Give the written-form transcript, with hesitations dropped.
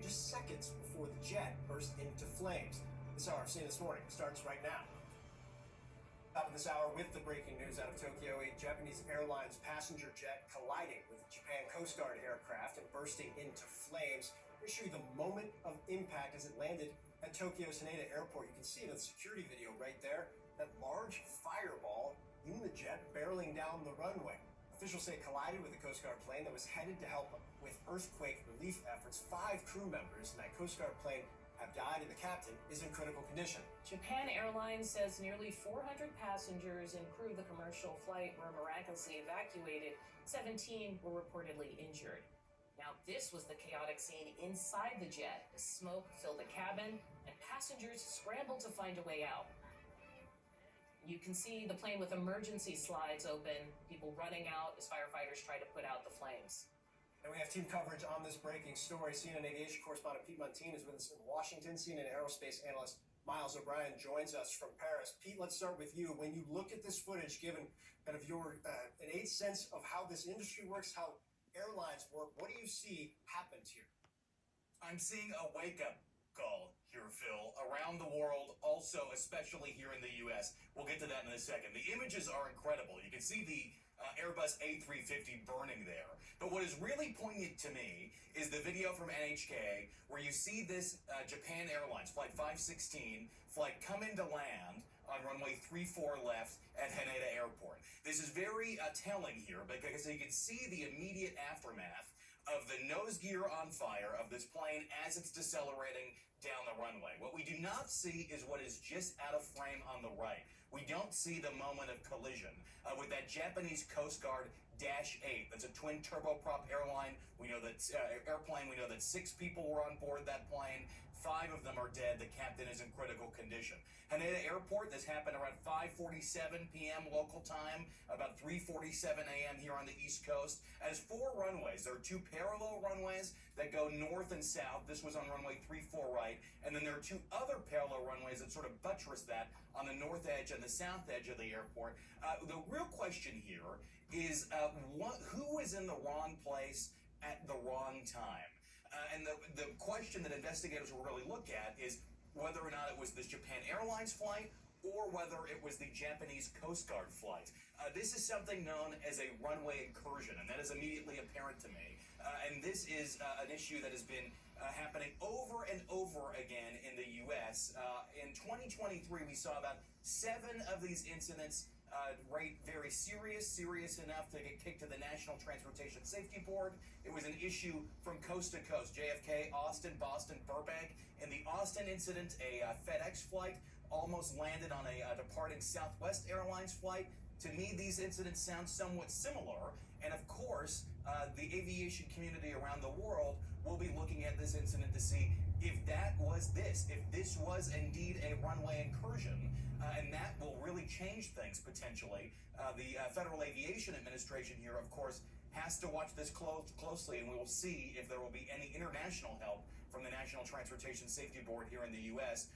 just seconds before the jet burst into flames. This hour of Seeing This Morning starts right now. Top of this hour with the breaking news out of Tokyo, a Japanese airline's passenger jet colliding with a Japan Coast Guard aircraft and bursting into flames. I'll show you the moment of impact as it landed at Tokyo's Haneda Airport. You can see in the security video right there, that large fireball in the jet barreling down the runway. Officials say it collided with a Coast Guard plane that was headed to help with earthquake relief efforts. 5 crew members in that Coast Guard plane have died, and the captain is in critical condition. Japan Airlines says nearly 400 passengers and crew of the commercial flight were miraculously evacuated. 17 were reportedly injured. Now, this was the chaotic scene inside the jet. The smoke filled the cabin, and passengers scrambled to find a way out. You can see the plane with emergency slides open, people running out as firefighters try to put out the flames. And we have team coverage on this breaking story. CNN aviation correspondent Pete Montine is with us in Washington. CNN aerospace analyst Miles O'Brien joins us from Paris. Pete, let's start with you. When you look at this footage, given kind of your innate sense of how this industry works, how airlines work, what do you see happened here? I'm seeing a wake-up call here, Phil, around the world, also especially here in the U.S. We'll get to that in a second. The images are incredible. You can see the Airbus A350 burning there. But what is really poignant to me is the video from NHK where you see this Japan Airlines Flight 516 flight come into land on runway 34 left at Haneda Airport. This is very telling here because you can see the immediate aftermath of the nose gear on fire of this plane as it's decelerating down the runway. What we do not see is what is just out of frame on the right. We don't see the moment of collision with that Japanese Coast Guard Dash 8. That's a twin turboprop airline. We know that airplane. We know that 6 people were on board that plane. 5 of them are dead. The captain is in critical condition. Haneda Airport, this happened around 5:47 p.m. local time, about 3:47 a.m. here on the East Coast. It has 4 runways. There are 2 parallel runways that go north and south. This was on runway 34 right. And then there are 2 other parallel runways that sort of buttress that on the north edge and the south edge of the airport. The real question here is who is in the wrong place at the wrong time? And the question that investigators will really look at is whether or not it was this Japan Airlines flight or whether it was the Japanese Coast Guard flight. This is something known as a runway incursion, and that is immediately apparent to me. And this is an issue that has been happening over and over again in the U.S. In 2023, we saw about 7 of these incidents rate very serious enough to get kicked to the National Transportation Safety Board. It was an issue from coast to coast, JFK, Austin, Boston, Burbank. In the Austin incident, a FedEx flight almost landed on a departing Southwest Airlines flight. To me, these incidents sound somewhat similar, and of course, the aviation community around the world will be looking at this incident to see if this was indeed a runway incursion, and that will really change things potentially. The Federal Aviation Administration here, of course, has to watch this closely, and we will see if there will be any international help from the National Transportation Safety Board here in the U.S.